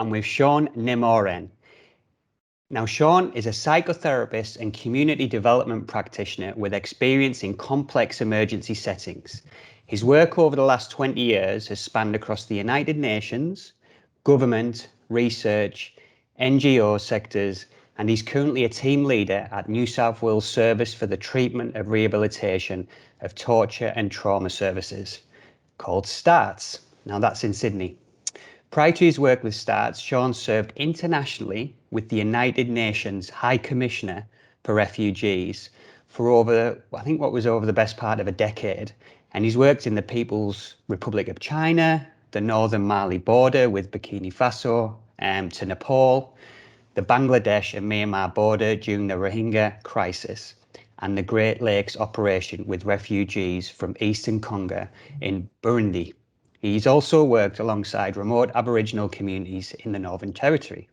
I'm with Sean Nemoren. Now, Sean is a psychotherapist and community development practitioner with experience in complex emergency settings. His work over the last 20 years has spanned across the United Nations, government, research, NGO sectors, and he's currently a team leader at New South Wales Service for the Treatment of Rehabilitation of Torture and Trauma Services, called STARTS. Now, that's in Sydney. Prior to his work with STARTS, Sean served internationally with the United Nations High Commissioner for Refugees for over the best part of a decade. And he's worked in the People's Republic of China, the northern Mali border with Burkina Faso, to Nepal, the Bangladesh and Myanmar border during the Rohingya crisis, and the Great Lakes operation with refugees from Eastern Congo in Burundi. He's also worked alongside remote Aboriginal communities in the Northern Territory.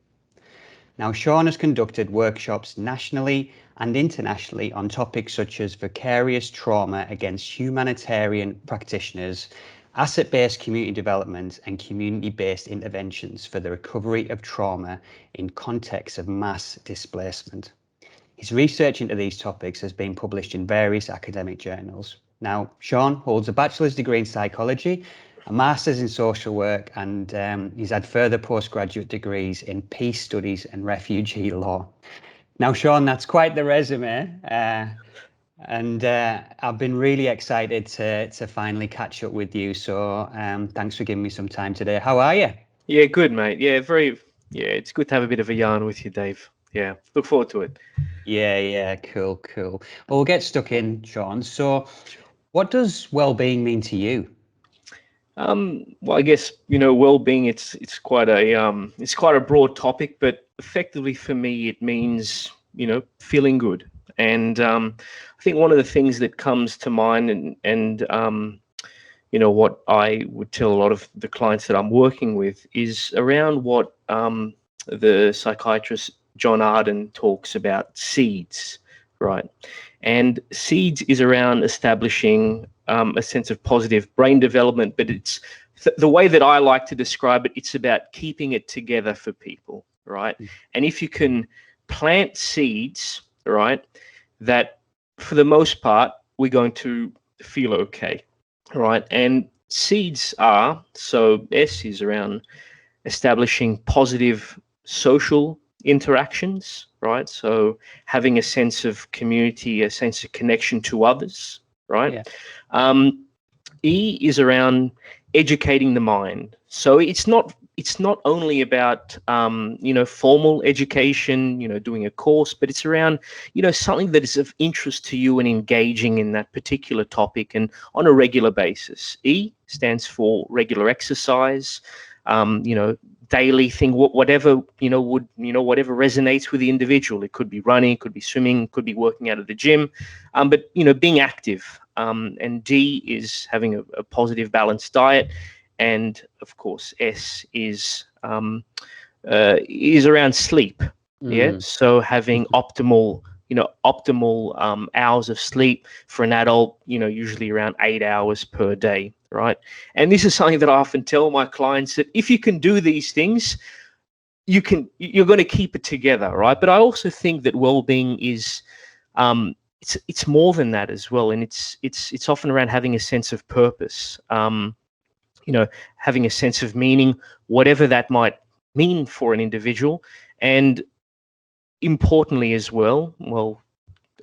Now, Sean has conducted workshops nationally and internationally on topics such as vicarious trauma against humanitarian practitioners, asset-based community development, and community-based interventions for the recovery of trauma in contexts of mass displacement. His research into these topics has been published in various academic journals. Now, Sean holds a bachelor's degree in psychology, a master's in social work, and he's had further postgraduate degrees in peace studies and refugee law. Now, Sean, that's quite the resume, and I've been really excited to finally catch up with you. So thanks for giving me some time today. How are you? Yeah, good, mate. Yeah, it's good to have a bit of a yarn with you, Dave. Yeah, look forward to it. Yeah, cool. Well, we'll get stuck in, Sean. So what does well-being mean to you? Well, I guess, well-being, it's quite a broad topic, but effectively for me, it means, feeling good. And I think one of the things that comes to mind and what I would tell a lot of the clients that I'm working with is around what the psychiatrist John Arden talks about, seeds, right? And seeds is around establishing a sense of positive brain development, but it's the way that I like to describe it, it's about keeping it together for people, right? And if you can plant seeds, right, that for the most part, we're going to feel okay, right? And seeds are, so S is around establishing positive social interactions, right? So having a sense of community, a sense of connection to others, right? Yeah. E is around educating the mind. So it's not only about formal education, doing a course, but it's around something that is of interest to you and engaging in that particular topic and on a regular basis. E stands for regular exercise. Daily thing, whatever whatever resonates with the individual. It could be running, it could be swimming, it could be working out at the gym, but being active. And D is having a positive, balanced diet, and of course S is around sleep. Yeah, so having optimal hours of sleep for an adult, usually around 8 hours per day, right? And this is something that I often tell my clients, that if you can do these things, you're going to keep it together, right? But I also think that well-being is it's more than that as well, and it's often around having a sense of purpose, having a sense of meaning, whatever that might mean for an individual. And importantly as well,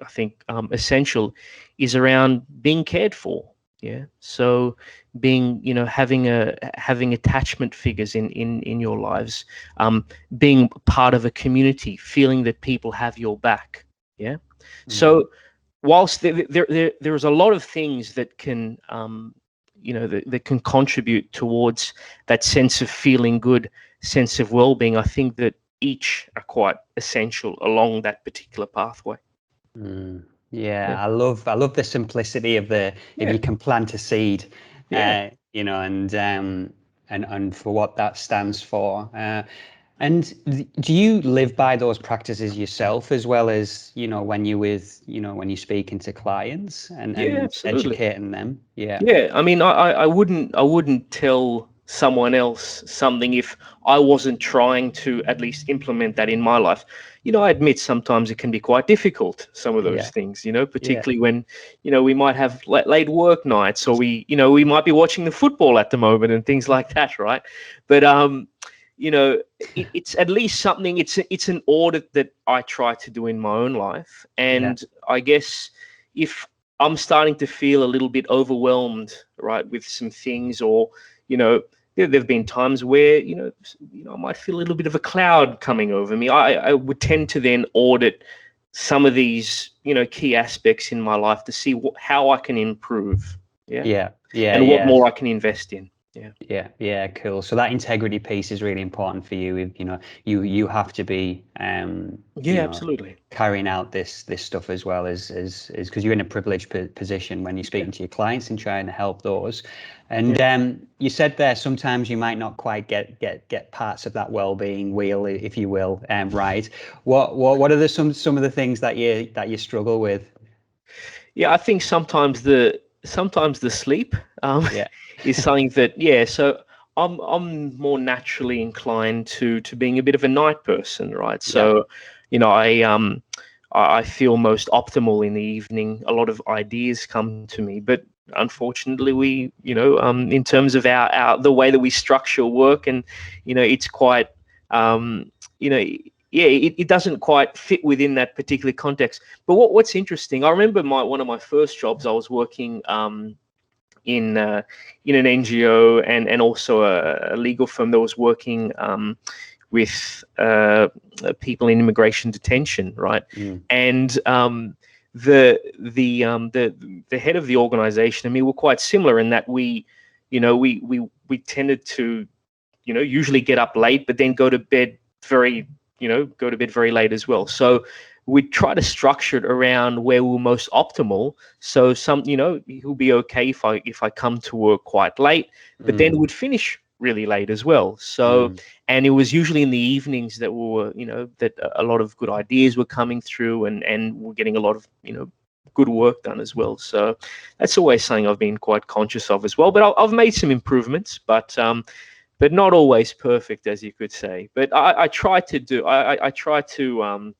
I think essential is around being cared for. Yeah. So being, having attachment figures in your lives, being part of a community, feeling that people have your back. Yeah. So whilst there is a lot of things that can, that can contribute towards that sense of feeling good, sense of well-being, I think that each are quite essential along that particular pathway. Yeah, I love the simplicity of if you can plant a seed, and for what that stands for. And do you live by those practices yourself, as well as when you're speaking to clients and educating them? Yeah. I mean, I wouldn't tell someone else something if I wasn't trying to at least implement that in my life. I admit sometimes it can be quite difficult, some of those Yeah. things, Yeah. particularly when, we might have late work nights, or we might be watching the football at the moment and things like that, right? But, it's at least something, it's an audit that I try to do in my own life. Yeah. And I guess if I'm starting to feel a little bit overwhelmed, right, with some things, or, there've been times where I might feel a little bit of a cloud coming over me. I would tend to then audit some of these key aspects in my life to see how I can improve, Yeah. Yeah. and what Yeah. more I can invest in. Yeah, cool. So that integrity piece is really important for you. You have to be, Yeah, absolutely. carrying out this stuff as well as because you're in a privileged position when you're speaking to your clients and trying to help those. And you said there sometimes you might not quite get parts of that well-being wheel, if you will, right. What are some of the things that you struggle with? Yeah, I think sometimes the sleep Yeah. is something that, so I'm more naturally inclined to being a bit of a night person, right? Yeah. So, I feel most optimal in the evening. A lot of ideas come to me, but unfortunately, we, in terms of our the way that we structure work, and it's quite, you know, yeah, it doesn't quite fit within that particular context. But what's interesting, I remember one of my first jobs. I was working in an NGO, and also a legal firm that was working with people in immigration detention, right? Mm. And the head of the organization and me were quite similar in that we tended to usually get up late, but then go to bed very late as well. So we try to structure it around where we're most optimal. So he'll be okay if I come to work quite late, but then Mm. would finish really late as well. So, Mm. and it was usually in the evenings that that a lot of good ideas were coming through, and we're getting a lot of good work done as well. So that's always something I've been quite conscious of as well. But I've made some improvements, but not always perfect, as you could say. But I try to do. I try to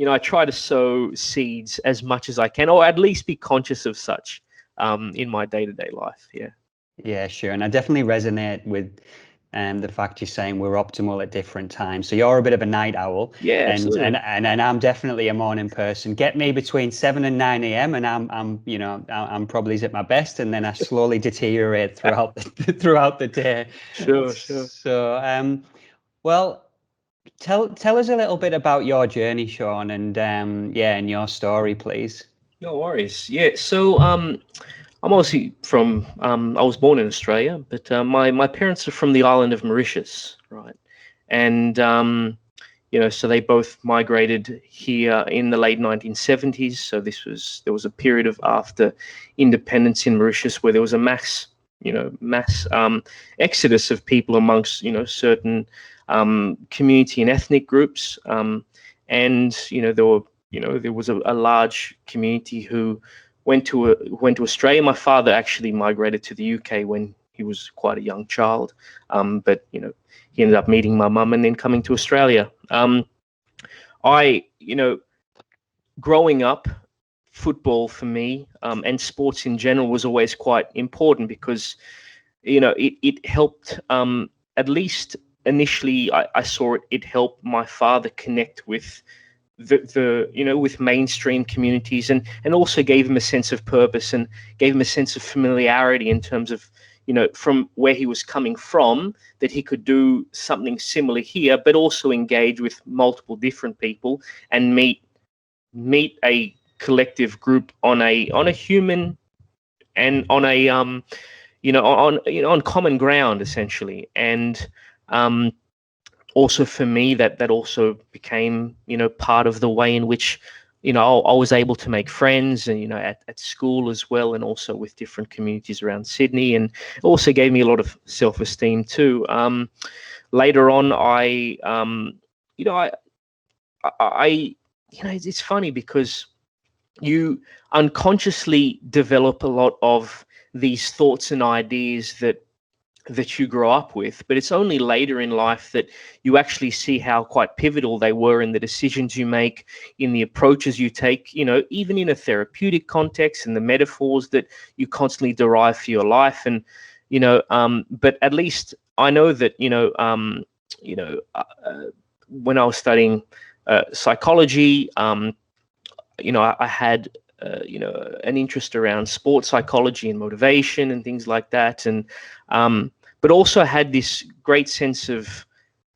I try to sow seeds as much as I can, or at least be conscious of such in my day-to-day life. Yeah. Yeah, sure. And I definitely resonate with the fact you're saying we're optimal at different times. So you're a bit of a night owl, Yeah, and absolutely. and I'm definitely a morning person. Get me between 7 and 9 a.m. and I'm probably at my best, and then I slowly deteriorate throughout throughout the day. Sure, sure. So well, tell us a little bit about your journey, Sean, and and your story, please. No worries. Yeah. So I'm obviously from. I was born in Australia, but my parents are from the island of Mauritius, right? And so they both migrated here in the late 1970s. So there was a period of after independence in Mauritius where there was a mass exodus of people amongst certain community and ethnic groups, and there was a large community who went to Australia. My father actually migrated to the UK when he was quite a young child, but he ended up meeting my mum and then coming to Australia. I, growing up, football for me, and sports in general was always quite important because, it helped, at least initially, I saw it helped my father connect with with mainstream communities, and also gave him a sense of purpose and gave him a sense of familiarity in terms of from where he was coming from, that he could do something similar here, but also engage with multiple different people and meet a collective group on a human, and on a on common ground, essentially. And also for me, that also became part of the way in which I was able to make friends, and at school as well, and also with different communities around Sydney, and it also gave me a lot of self-esteem too. Later on, you know I it's funny because you unconsciously develop a lot of these thoughts and ideas that that you grow up with, but it's only later in life that you actually see how quite pivotal they were in the decisions you make, in the approaches you take, even in a therapeutic context, and the metaphors that you constantly derive for your life. And, but at least I know that, when I was studying psychology, I had an interest around sports psychology and motivation and things like that, and but also had this great sense of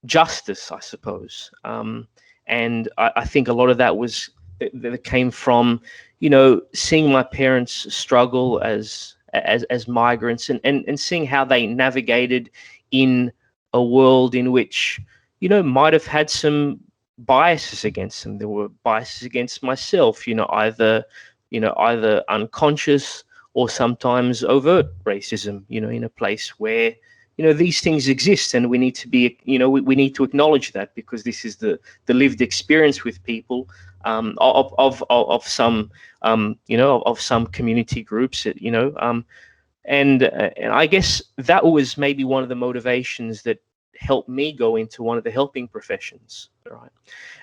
justice, I suppose, and I think a lot of that came from seeing my parents struggle as migrants, and seeing how they navigated in a world in which might have had some biases against them. There were biases against myself, either unconscious or sometimes overt racism, in a place where these things exist, and we need to be, we need to acknowledge that, because this is the lived experience with people of some of some community groups, and I guess that was maybe one of the motivations that helped me go into one of the helping professions, right?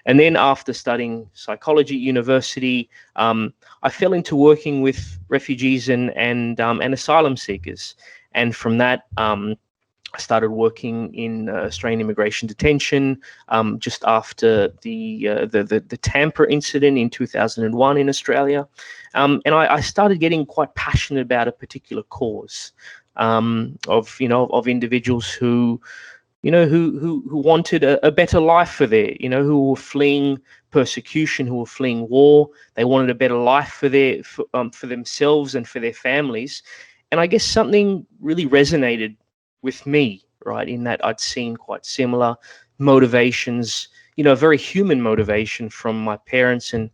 And then after studying psychology at university, I fell into working with refugees and asylum seekers, and from that, I started working in Australian immigration detention just after the Tampa incident in 2001 in Australia, and I started getting quite passionate about a particular cause of individuals who wanted a better life for who were fleeing persecution, who were fleeing war. They wanted a better life for themselves and for their families. And I guess something really resonated with me, right, in that I'd seen quite similar motivations, a very human motivation from my parents, and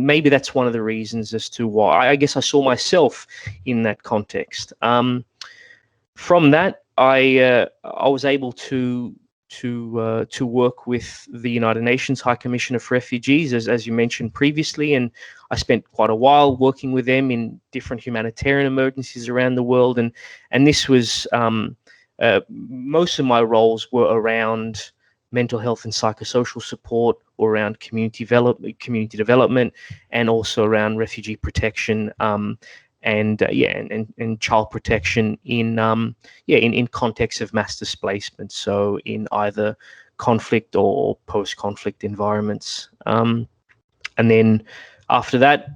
maybe that's one of the reasons as to why I guess I saw myself in that context. From that, I was able to work with the United Nations High Commissioner for Refugees, as you mentioned previously, and I spent quite a while working with them in different humanitarian emergencies around the world, and this was most of my roles were around mental health and psychosocial support, or around community development, and also around refugee protection. And child protection in context of mass displacement, so in either conflict or post-conflict environments. And then after that,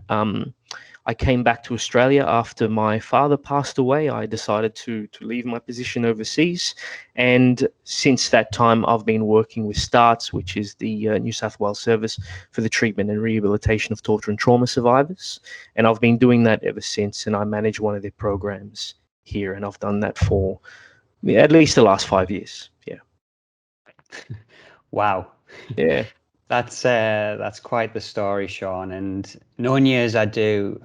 I came back to Australia after my father passed away. I decided to leave my position overseas, and since that time, I've been working with STARTS, which is the New South Wales Service for the Treatment and Rehabilitation of Torture and Trauma Survivors, and I've been doing that ever since. And I manage one of their programs here, and I've done that for at least the last 5 years. Yeah. Wow. Yeah. That's quite the story, Sean. And knowing you as I do,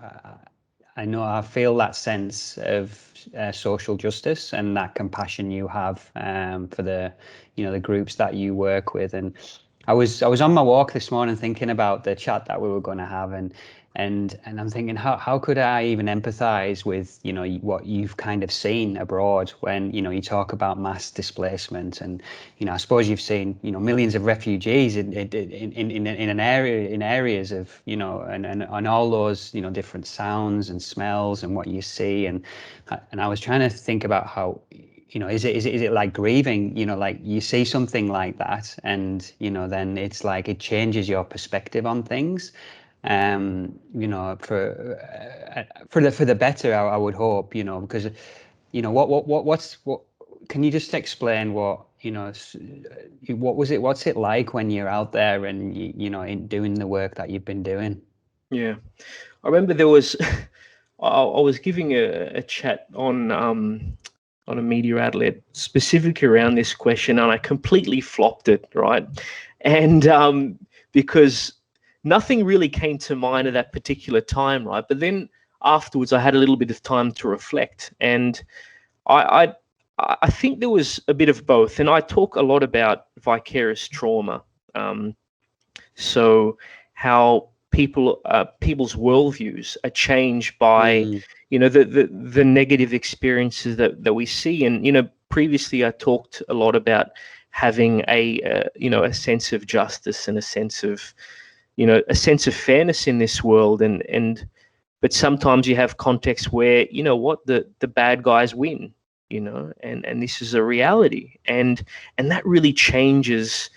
I know I feel that sense of social justice and that compassion you have for the groups that you work with. And I was on my walk this morning thinking about the chat that we were going to have, and I'm thinking, how could I even empathize with what you've kind of seen abroad when you talk about mass displacement, and I suppose you've seen millions of refugees in areas of and all those different sounds and smells and what you see, and I was trying to think about how is it like grieving, like you see something like that, and then it's like it changes your perspective on things, for the better, I would hope, because what can you just explain what's it like when you're out there and in doing the work that you've been doing? Yeah, I remember there was I was giving a chat on a media outlet specifically around this question, and I completely flopped it, right? And because nothing really came to mind at that particular time, right? But then afterwards, I had a little bit of time to reflect, and I think there was a bit of both. And I talk a lot about vicarious trauma, so how people's worldviews are changed by the negative experiences that we see. And previously I talked a lot about having a sense of justice and a sense of fairness in this world, but sometimes you have contexts where the bad guys win, and this is a reality, and that really changes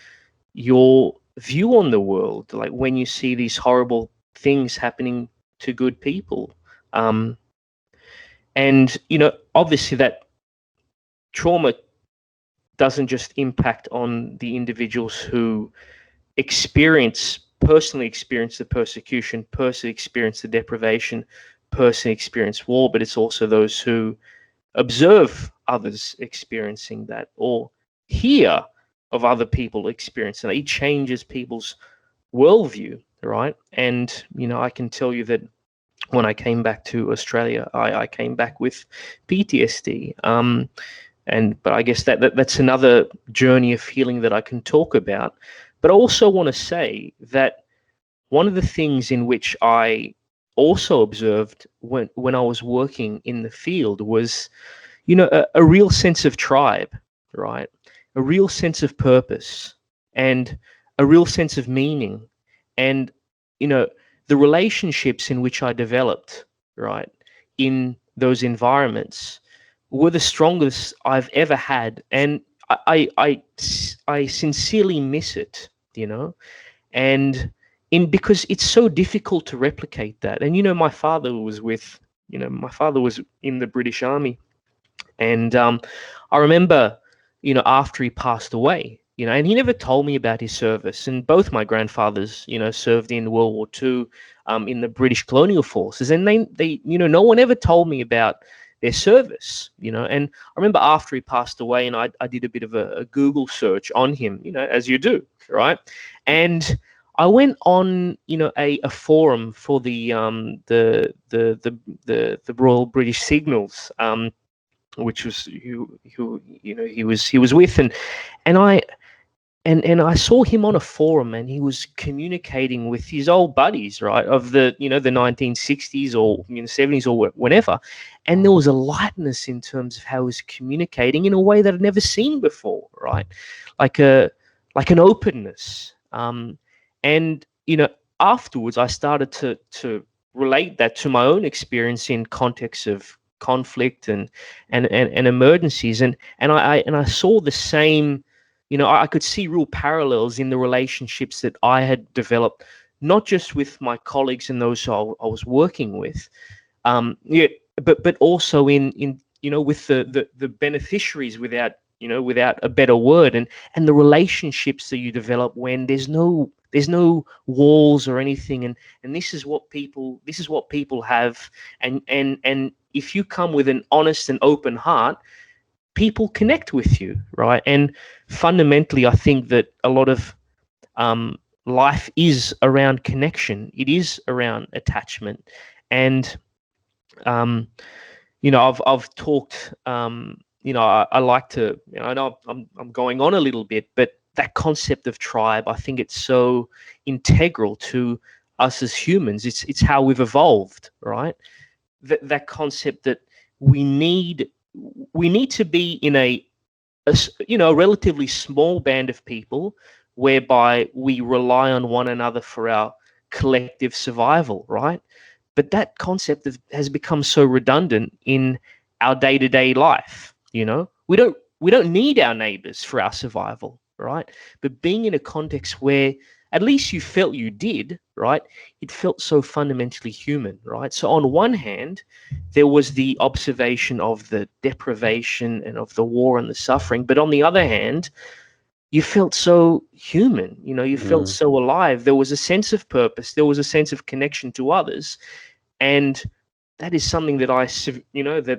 your view on the world, like when you see these horrible things happening to good people. And obviously that trauma doesn't just impact on the individuals who personally experience the persecution, personally experience the deprivation, personally experience war, but it's also those who observe others experiencing that or hear of other people experiencing it. It changes people's worldview, right? And I can tell you that when I came back to Australia, I came back with PTSD. But I guess that's another journey of healing that I can talk about. But I also want to say that one of the things in which I also observed when I was working in the field was, a real sense of tribe, right? A real sense of purpose and a real sense of meaning. And, the relationships in which I developed, right, in those environments were the strongest I've ever had. And I sincerely miss it, and because it's so difficult to replicate that. And, my father was in the British Army. And I remember, after he passed away, and he never told me about his service. And both my grandfathers, served in World War II in the British colonial forces. And they no one ever told me about their service, And I remember after he passed away, and I did a bit of a Google search on him, as you do, right? And I went on, a forum for the Royal British Signals, which was who he was with, and I saw him on a forum, and he was communicating with his old buddies, right, of the 1960s or 70s or whenever, and there was a lightness in terms of how he was communicating in a way that I'd never seen before, right, like an openness, and afterwards I started to relate that to my own experience in context of conflict and emergencies, and I saw the same. I could see real parallels in the relationships that I had developed, not just with my colleagues and those who I was working with, but also in with the beneficiaries, without a better word, and the relationships that you develop when there's no walls or anything, and this is what people have, and if you come with an honest and open heart, people connect with you, right? And fundamentally, I think that a lot of life is around connection. It is around attachment, and I've talked. I like to. I know I'm going on a little bit, but that concept of tribe, I think it's so integral to us as humans. It's how we've evolved, right? That concept that we need to be in a relatively small band of people, whereby we rely on one another for our collective survival, right? But that concept has become so redundant in our day-to-day life. We don't need our neighbors for our survival, right? But being in a context where at least you felt you did, right? It felt so fundamentally human, right? So on one hand, there was the observation of the deprivation and of the war and the suffering. But on the other hand, you felt so human, you felt so alive. There was a sense of purpose. There was a sense of connection to others. And that is something that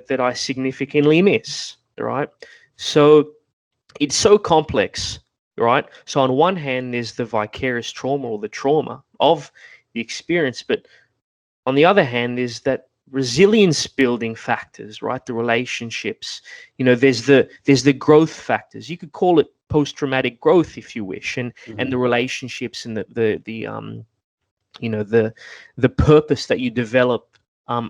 that I significantly miss, right? So it's so complex, right? So on one hand, there's the vicarious trauma or the trauma of the experience, but on the other hand, there's that resilience building factors, right? The relationships, there's the growth factors. You could call it post-traumatic growth if you wish, and the relationships and the the purpose that you develop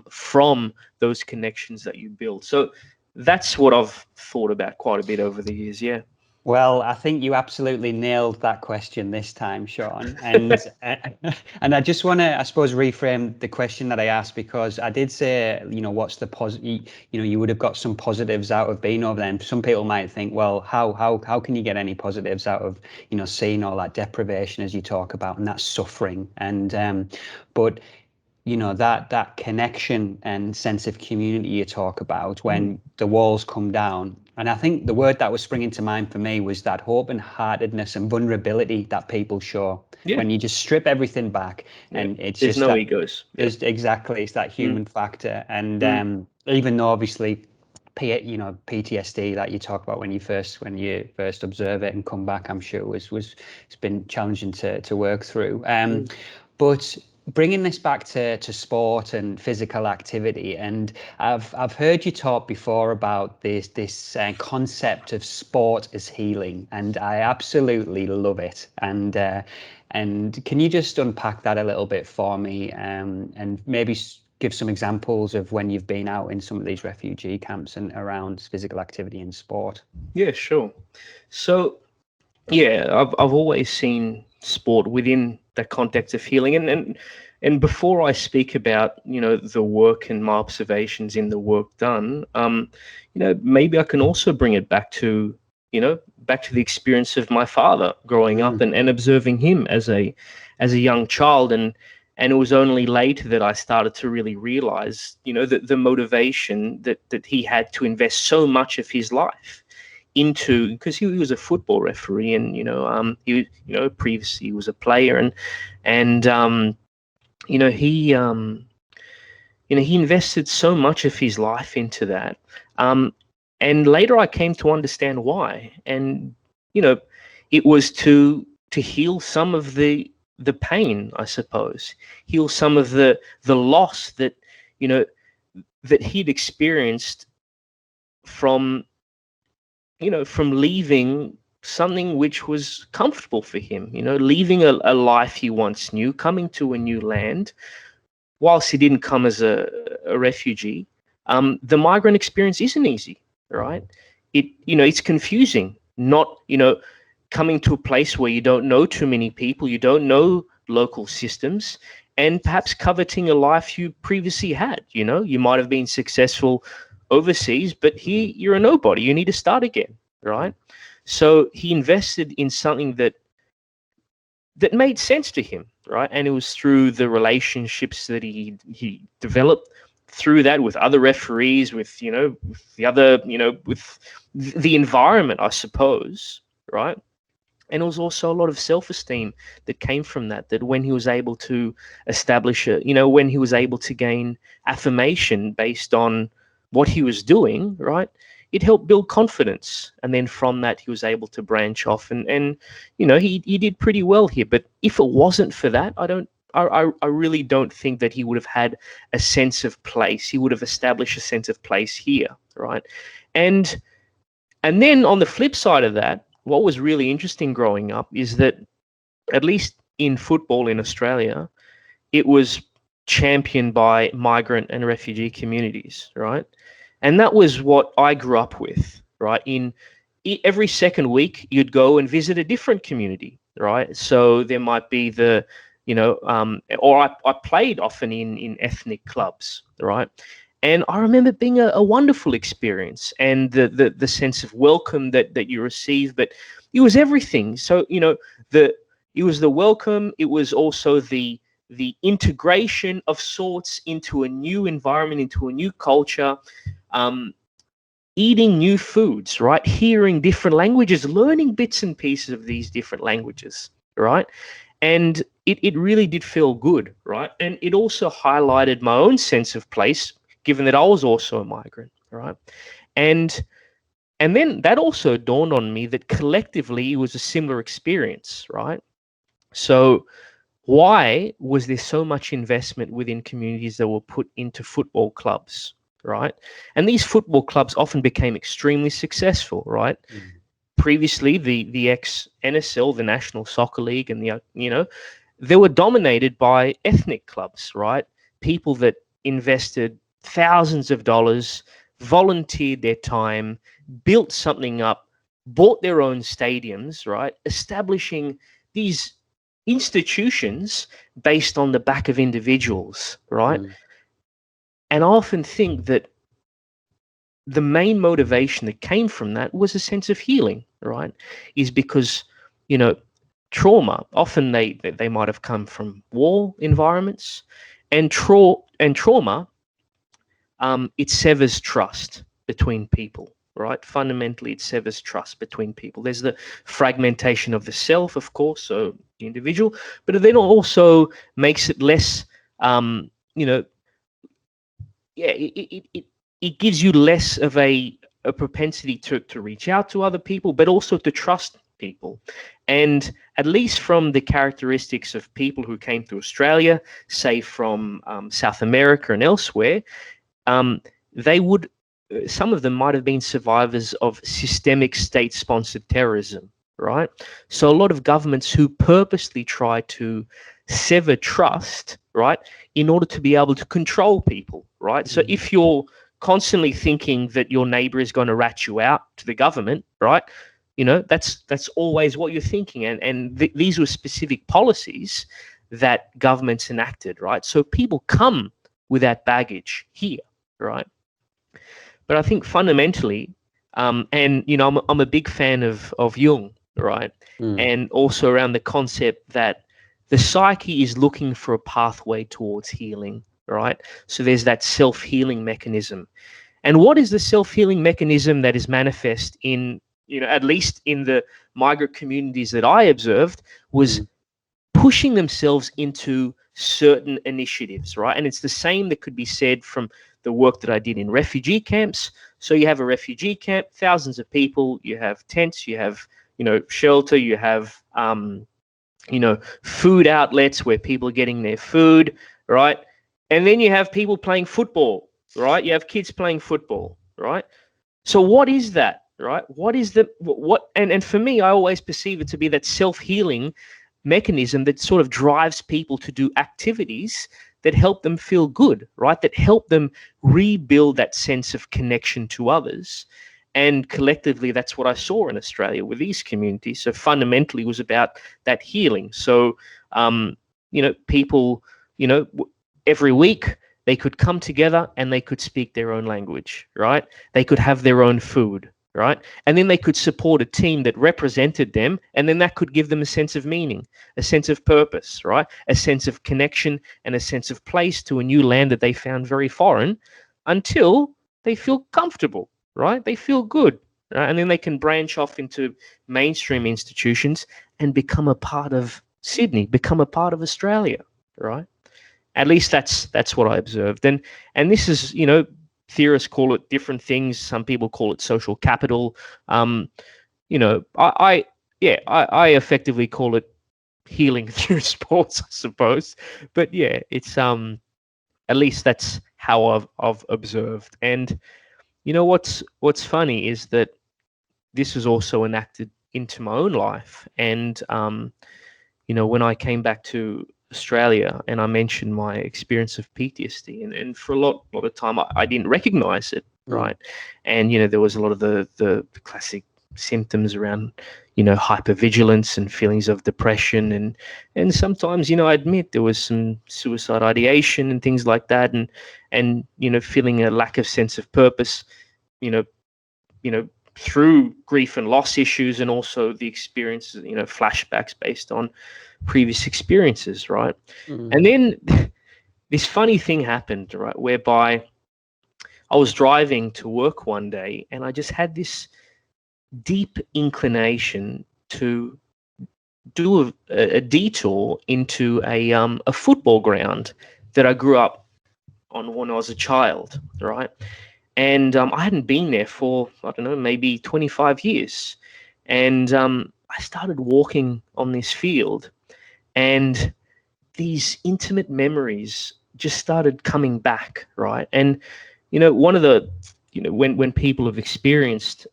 from those connections that you build. So that's what I've thought about quite a bit over the years. Yeah. Well, I think you absolutely nailed that question this time, Sean. And and I just want to, I suppose, reframe the question that I asked, because I did say, what's the positive? You would have got some positives out of being over there. And some people might think, well, how can you get any positives out of seeing all that deprivation as you talk about, and that suffering? And but that connection and sense of community you talk about when the walls come down. And I think the word that was springing to mind for me was that open-heartedness and vulnerability that people show when you just strip everything back. And it's there's just no that, egos. exactly, it's that human factor. And even though obviously PTSD that you talk about when you first observe it and come back, I'm sure it's been challenging to work through. But bringing this back to sport and physical activity, and I've heard you talk before about this concept of sport as healing, and I absolutely love it. And can you just unpack that a little bit for me, and maybe give some examples of when you've been out in some of these refugee camps and around physical activity and sport? Yeah, sure. So I've always seen sport within the context of healing, and before I speak about the work and my observations in the work done, maybe I can also bring it back to the experience of my father growing up and observing him as a young child, and it was only later that I started to really realize the motivation that he had to invest so much of his life into, because he was a football referee, and he previously he was a player, and he invested so much of his life into that, and later I came to understand why, and it was to heal some of the pain, I suppose, heal some of the loss that that he'd experienced from leaving something which was comfortable for him, leaving a life he once knew, coming to a new land. Whilst he didn't come as a refugee, the migrant experience isn't easy, right? It's confusing, not, coming to a place where you don't know too many people, you don't know local systems, and perhaps coveting a life you previously had. You might have been successful overseas, but here you're a nobody. You need to start again, right? So he invested in something that made sense to him, right? And it was through the relationships that he developed through that with other referees, with the other, with the environment, I suppose, right? And it was also a lot of self-esteem that came from that when he was able to establish when he was able to gain affirmation based on what he was doing, right? It helped build confidence. And then from that, he was able to branch off, and he did pretty well here. But if it wasn't for that, I really don't think that he would have had a sense of place. He would have established a sense of place here, right? And then on the flip side of that, what was really interesting growing up is that, at least in football in Australia, it was championed by migrant and refugee communities, right? And that was what I grew up with, right? Every second week, you'd go and visit a different community, right? So there might be or I played often in ethnic clubs, right? And I remember it being a wonderful experience, and the sense of welcome that you receive. But it was everything. So it was the welcome. It was also the integration of sorts into a new environment, into a new culture, eating new foods, right? Hearing different languages, learning bits and pieces of these different languages, right? And it really did feel good, right? And it also highlighted my own sense of place, given that I was also a migrant, right? And then that also dawned on me that collectively it was a similar experience, right? So why was there so much investment within communities that were put into football clubs, right? And these football clubs often became extremely successful, right? Previously, the ex-NSL, the National Soccer League, and they were dominated by ethnic clubs, right? People that invested thousands of dollars, volunteered their time, built something up, bought their own stadiums, right? Establishing these institutions based on the back of individuals, right? And I often think that the main motivation that came from that was a sense of healing, right? Is because, trauma, often they might have come from war environments, and trauma, it severs trust between people, right? Fundamentally, it severs trust between people. There's the fragmentation of the self, of course, so the individual, but it then also makes it less, it gives you less of a propensity to reach out to other people, but also to trust people. And at least from the characteristics of people who came to Australia, say from South America and elsewhere, some of them might have been survivors of systemic state-sponsored terrorism, right? So a lot of governments who purposely try to sever trust, right, in order to be able to control people, right? So if you're constantly thinking that your neighbor is going to rat you out to the government, right, that's always what you're thinking. And these were specific policies that governments enacted, right? So people come with that baggage here, right? But I think fundamentally, I'm a big fan of Jung, right? And also around the concept that the psyche is looking for a pathway towards healing, right? So there's that self-healing mechanism. And what is the self-healing mechanism that is manifest in, at least in the migrant communities that I observed, was pushing themselves into certain initiatives, right? And it's the same that could be said from the work that I did in refugee camps. So you have a refugee camp, thousands of people, you have tents, you have, shelter, you have, food outlets where people are getting their food, right? And then you have people playing football, right? You have kids playing football, right? So what is that, right? What is and for me, I always perceive it to be that self-healing mechanism that sort of drives people to do activities that help them feel good, right? That help them rebuild that sense of connection to others. And collectively, that's what I saw in Australia with these communities. So fundamentally, it was about that healing. So, people, every week they could come together and they could speak their own language, right? They could have their own food, right? And then they could support a team that represented them, and then that could give them a sense of meaning, a sense of purpose, right? A sense of connection and a sense of place to a new land that they found very foreign, until they feel comfortable, right? They feel good, right? And then they can branch off into mainstream institutions and become a part of Sydney, become a part of Australia, right? At least that's what I observed. And this is, theorists call it different things. Some people call it social capital. I effectively call it healing through sports, I suppose. But yeah, it's at least that's how I've observed. And what's funny is that this was also enacted into my own life. And when I came back to Australia and I mentioned my experience of PTSD, and for a lot of time I didn't recognize it, right? And there was a lot of the classic symptoms around hypervigilance and feelings of depression, and sometimes I admit there was some suicide ideation and things like that, and feeling a lack of sense of purpose, through grief and loss issues, and also the experiences, flashbacks based on previous experiences, right? And then this funny thing happened, right, whereby I was driving to work one day and I just had this deep inclination to do a detour into a football ground that I grew up on when I was a child, right? And I hadn't been there for, I don't know, maybe 25 years. And I started walking on this field, and these intimate memories just started coming back, right? And, one of the, when people have experienced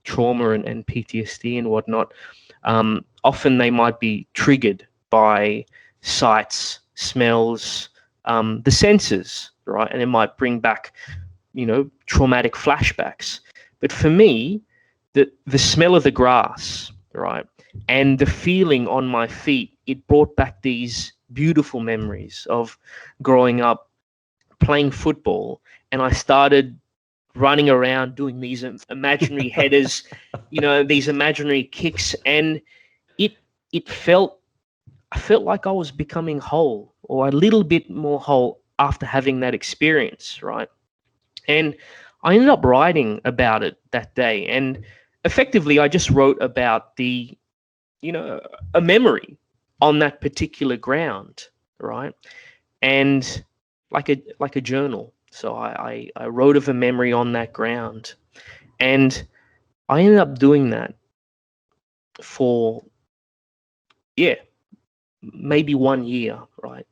trauma and PTSD and whatnot, often they might be triggered by sights, smells, the senses, right? And it might bring back, traumatic flashbacks. But for me, the smell of the grass, right, and the feeling on my feet, it brought back these beautiful memories of growing up playing football, and I started running around doing these imaginary headers, these imaginary kicks, and it felt I felt like I was becoming whole, or a little bit more whole after having that experience, right? And I ended up writing about it that day, and effectively I just wrote about a memory on that particular ground, right? And like a journal. So I wrote of a memory on that ground, and I ended up doing that for, yeah, maybe 1 year, right?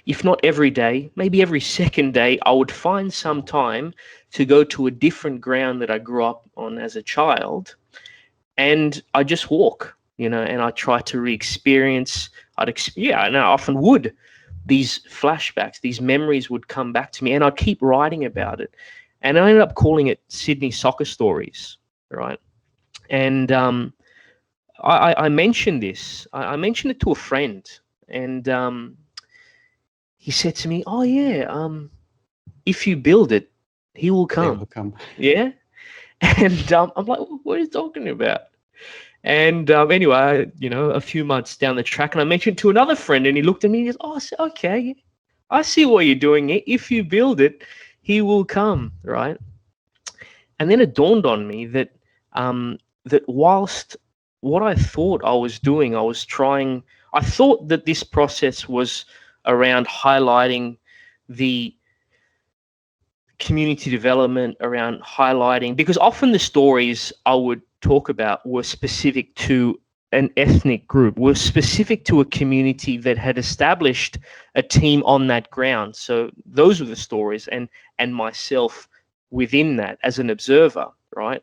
If not every day, maybe every second day, I would find some time to go to a different ground that I grew up on as a child, and I just walk, and I try to re-experience. And I often would. These flashbacks, these memories would come back to me, and I'd keep writing about it. And I ended up calling it Sydney Soccer Stories, right? And I mentioned this. I mentioned it to a friend, and he said to me, "Oh yeah, if you build it, he will They come." will come. Yeah, and I'm like, "What are you talking about?" And anyway, a few months down the track, and I mentioned to another friend, and he looked at me and he goes, "Oh, okay, I see what you're doing. If you build it, he will come, right?" And then it dawned on me that whilst what I thought I was doing, I thought that this process was around highlighting the community development, around highlighting, because often the stories I would talk about were specific to an ethnic group, were specific to a community that had established a team on that ground. So those were the stories, and myself within that as an observer, right?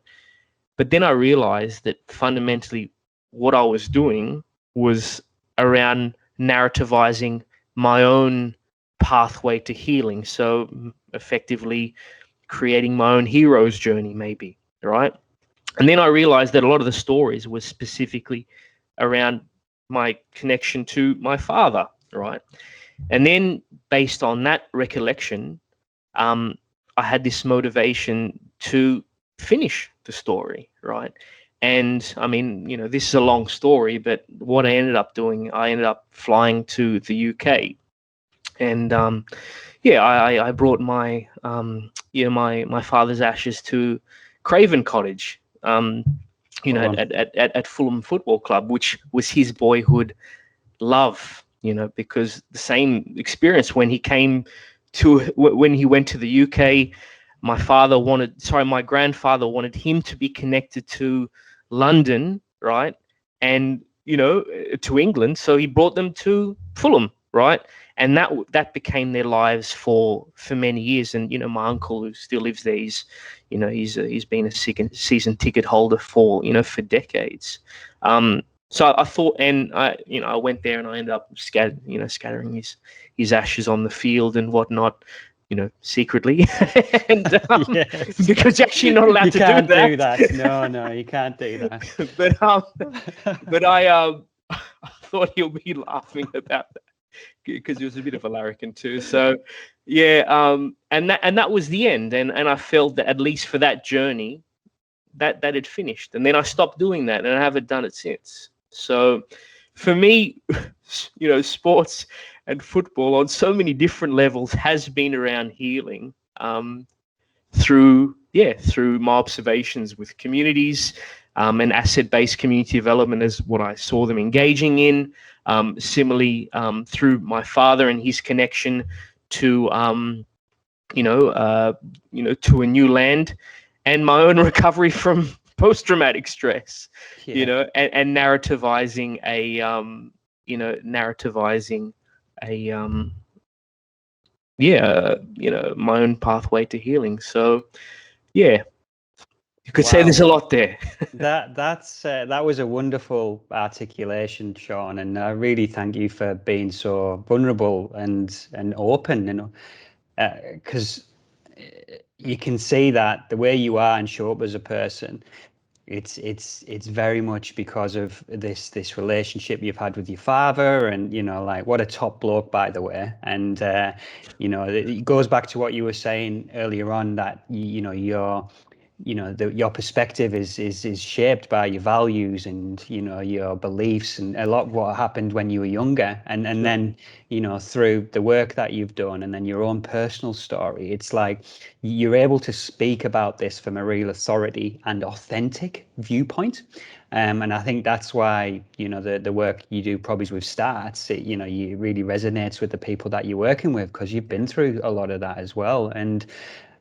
But then I realized that fundamentally what I was doing was around narrativizing my own pathway to healing. So effectively creating my own hero's journey, maybe, right? And then I realized that a lot of the stories were specifically around my connection to my father, right? And then based on that recollection, I had this motivation to finish the story, right? And I mean, this is a long story, but what I ended up doing, I ended up flying to the UK, and I brought my father's ashes to Craven Cottage, at Fulham Football Club, which was his boyhood love, because the same experience when when he went to the UK, my grandfather wanted him to be connected to London, right? And, to England. So he brought them to Fulham, right? And that became their lives for many years. And, my uncle, who still lives there, he's been a season ticket holder for decades. So I thought, and I went there and I ended up scattering his ashes on the field and whatnot, secretly, and Yes. because you're actually not allowed You to can't do that. do that. No, you can't do that. but I thought he'll be laughing about that because he was a bit of a larrikin too. So yeah, and that was the end, and I felt that at least for that journey, that had finished, and then I stopped doing that, and I haven't done it since. So for me, sports and football on so many different levels has been around healing, through my observations with communities, and asset-based community development is what I saw them engaging in. Similarly, through my father and his connection to to a new land, and my own recovery from post-traumatic stress, Yeah. and narrativizing a my own pathway to healing. So yeah. You could say there's a lot there. That was a wonderful articulation, Sean, and I really thank you for being so vulnerable and open, because you can see that the way you are and show up as a person, it's very much because of this relationship you've had with your father, and like, what a top bloke, by the way. And it goes back to what you were saying earlier on, that your perspective is shaped by your values and your beliefs, and a lot of what happened when you were younger, and then through the work that you've done, and then your own personal story, it's like you're able to speak about this from a real authority and authentic viewpoint. And I think that's why the work you do probably with Starts, it really resonates with the people that you're working with, because you've been through a lot of that as well. And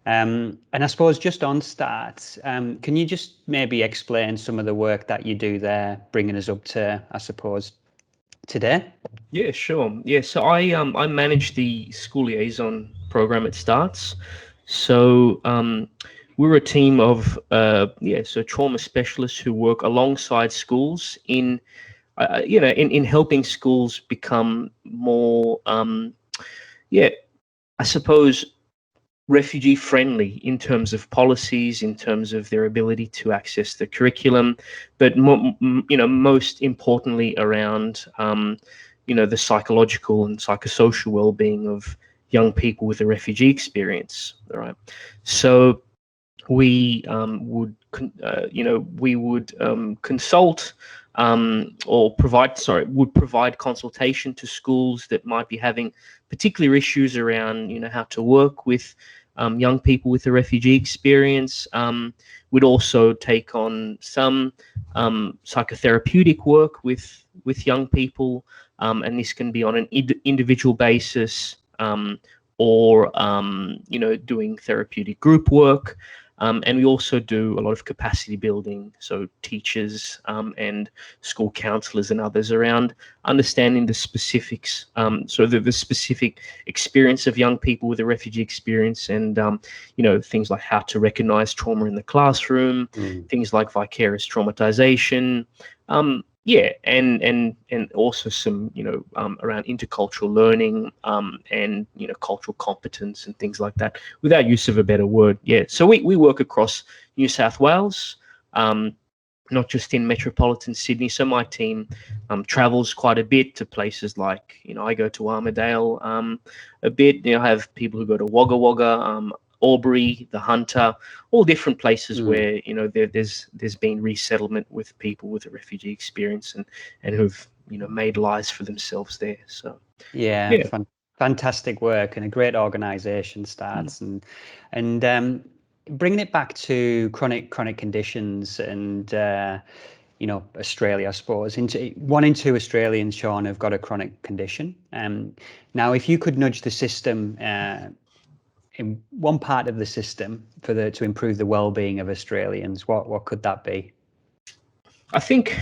I suppose, just on Starts, can you just maybe explain some of the work that you do there, bringing us up to, I suppose, today? Yeah, sure. Yeah, so I manage the school liaison program at Starts. So we're a team of so trauma specialists who work alongside schools in helping schools become more I suppose refugee friendly in terms of policies, in terms of their ability to access the curriculum, but most importantly around the psychological and psychosocial well-being of young people with a refugee experience. All right, so we would consult would provide consultation to schools that might be having particular issues around how to work with young people with a refugee experience. We'd also take on some psychotherapeutic work with young people, and this can be on an individual basis, or doing therapeutic group work. And we also do a lot of capacity building, so teachers and school counselors and others around understanding the specifics, so the specific experience of young people with a refugee experience, and things like how to recognize trauma in the classroom, things like vicarious traumatization, and also some around intercultural learning, and cultural competence and things like that, without use of a better word. So we work across New South Wales, not just in metropolitan Sydney. So my team travels quite a bit to places like, I go to Armidale a bit. I have people who go to Wagga Wagga, Albury, the Hunter, all different places where there's been resettlement with people with a refugee experience, and who've made lives for themselves there. So fantastic work, and a great organisation, Starts. And bringing it back to chronic conditions and Australia, I suppose. 1 in 2 Australians, Sean, have got a chronic condition. Now, if you could nudge the system in one part of the system to improve the well-being of Australians, what could that be? I think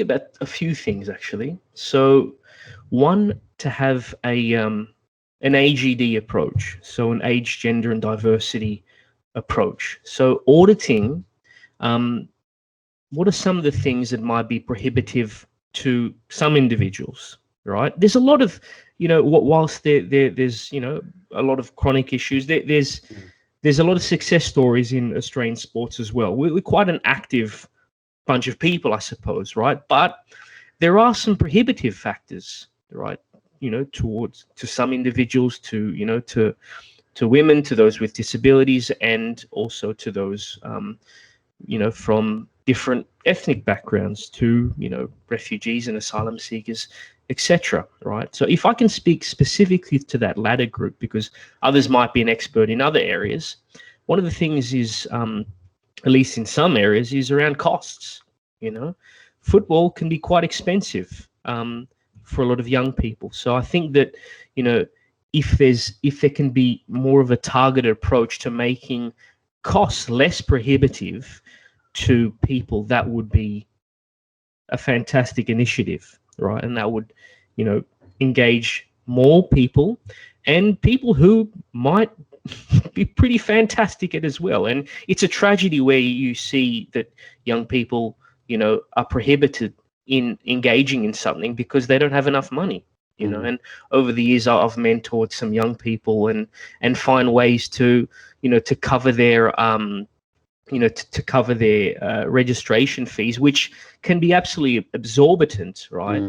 about a few things, actually. So, one, to have an AGD approach, so an age, gender, and diversity approach. So, auditing what are some of the things that might be prohibitive to some individuals, right? There's a lot of whilst there's a lot of chronic issues, there's a lot of success stories in Australian sports as well. We're quite an active bunch of people, I suppose, right? But there are some prohibitive factors, right? To some individuals, to women, to those with disabilities, and also to those from different ethnic backgrounds, to refugees and asylum seekers, etc. Right? So if I can speak specifically to that latter group, because others might be an expert in other areas, one of the things is, at least in some areas, is around costs. Football can be quite expensive for a lot of young people. So I think that if there can be more of a targeted approach to making costs less prohibitive to people, that would be a fantastic initiative, right? And that would, engage more people, and people who might be pretty fantastic at as well. And it's a tragedy where you see that young people, are prohibited in engaging in something because they don't have enough money. And over the years, I've mentored some young people and find ways to, to cover their to cover their registration fees, which can be absolutely exorbitant, right?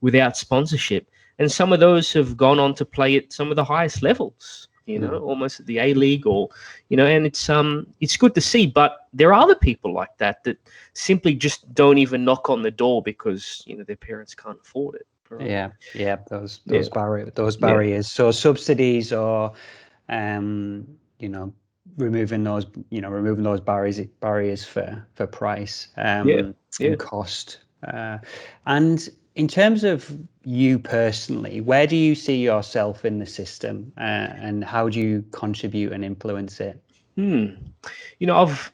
Without sponsorship. And some of those have gone on to play at some of the highest levels, almost at the A-League or, and it's good to see. But there are other people like that simply just don't even knock on the door because, their parents can't afford it. Right? Yeah. Those barriers. So subsidies or, removing those barriers for price and cost. And in terms of you personally, where do you see yourself in the system, and how do you contribute and influence it? I've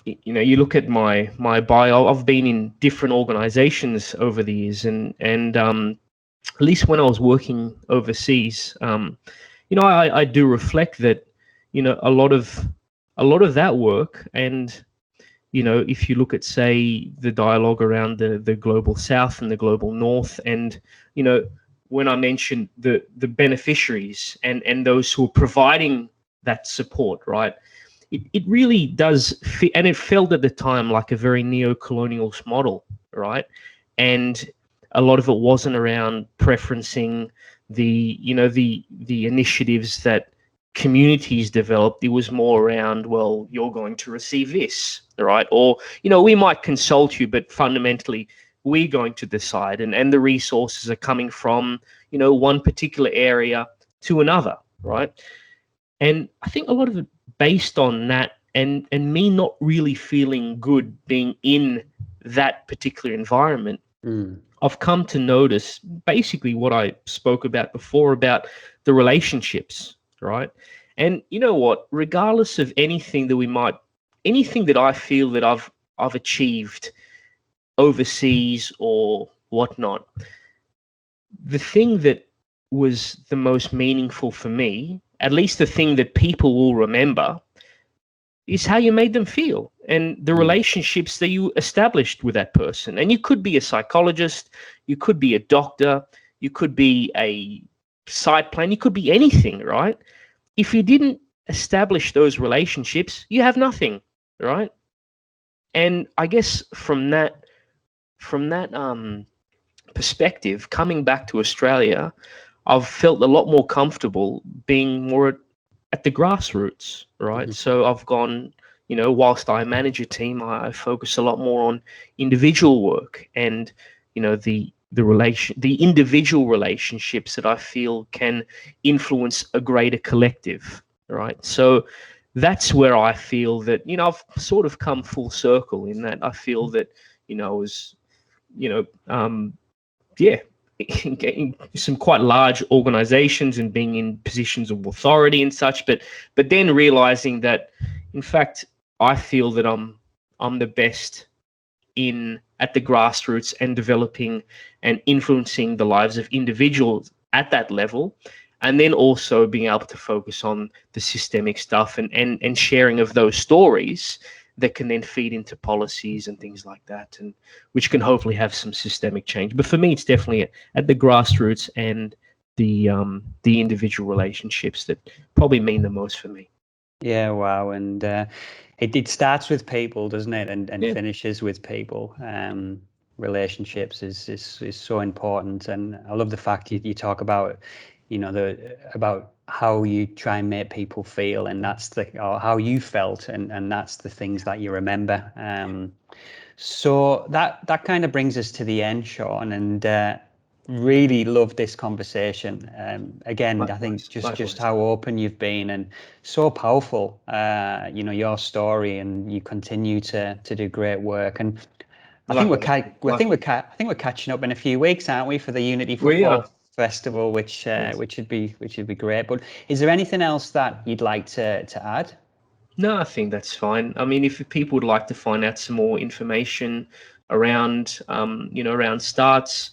you look at my bio. I've been in different organizations over the years, and at least when I was working overseas, I do reflect that a lot of that work. And if you look at, say, the dialogue around the global south and the global north, and when I mentioned the beneficiaries and those who are providing that support, right, it really does fit, and it felt at the time like a very neo-colonial model, right? And a lot of it wasn't around preferencing the initiatives that communities developed. It was more around, well, you're going to receive this, right? Or, we might consult you, but fundamentally we're going to decide, and the resources are coming from, one particular area to another, right? And I think a lot of it based on that, and me not really feeling good being in that particular environment. I've come to notice basically what I spoke about before about the relationships, right? And you know what? Regardless of anything that I feel that I've achieved overseas or whatnot, the thing that was the most meaningful for me, at least the thing that people will remember, is how you made them feel and the relationships that you established with that person. And you could be a psychologist, you could be a doctor, you could be a site plan, you could be anything, right? If you didn't establish those relationships, you have nothing, right? And I guess from that perspective, coming back to Australia, I've felt a lot more comfortable being more at the grassroots, right? So I've gone, whilst I manage a team, I focus a lot more on individual work and, the individual relationships that I feel can influence a greater collective, right? So that's where I feel that, I've sort of come full circle in that I feel that, as, getting some quite large organizations and being in positions of authority and such, but then realizing that, in fact, I feel that I'm the best at the grassroots and developing and influencing the lives of individuals at that level, and then also being able to focus on the systemic stuff and sharing of those stories that can then feed into policies and things like that, and which can hopefully have some systemic change. But for me, it's definitely at the grassroots and the individual relationships that probably mean the most for me. Yeah, wow. And it starts with people, doesn't it? And finishes with people. Relationships is so important. And I love the fact you talk about, about how you try and make people feel, and or how you felt, and that's the things that you remember. So that kind of brings us to the end, Sean, and really loved this conversation. Again, I think just how open you've been and so powerful, your story, and you continue to do great work. And I think we're catching up in a few weeks, aren't we, for the Unity Football Festival, which should be great. But is there anything else that you'd like to add? No, I think that's fine. I mean, if people would like to find out some more information around, around starts,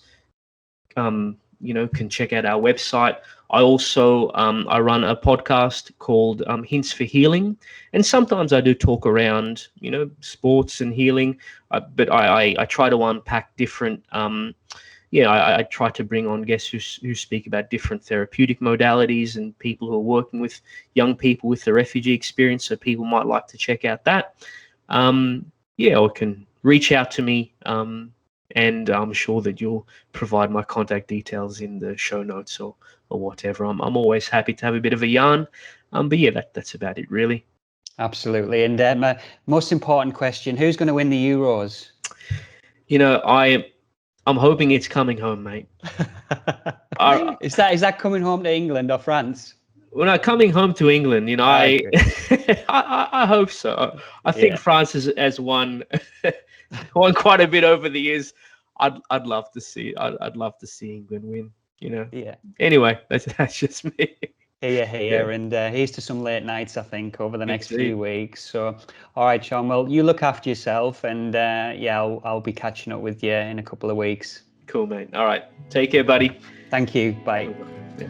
can check out our website. I also I run a podcast called Hints for Healing, and sometimes I do talk around sports and healing, but I try to unpack different. I try to bring on guests who speak about different therapeutic modalities and people who are working with young people with the refugee experience. So people might like to check out that. Or can reach out to me. And I'm sure that you'll provide my contact details in the show notes or whatever. I'm always happy to have a bit of a yarn. But yeah, that's about it, really. Absolutely. And my most important question: who's going to win the Euros? I'm hoping it's coming home, mate. Is that coming home to England or France? Well, no, coming home to England. I hope so. I think France has won quite a bit over the years. I'd love to see. I'd love to see England win. Yeah. Anyway, that's just me. Here, and here's to some late nights, I think, over the next few weeks. So, all right, Sean. Well, you look after yourself, and I'll be catching up with you in a couple of weeks. Cool, mate. All right, take care, buddy. Thank you. Bye. Yeah.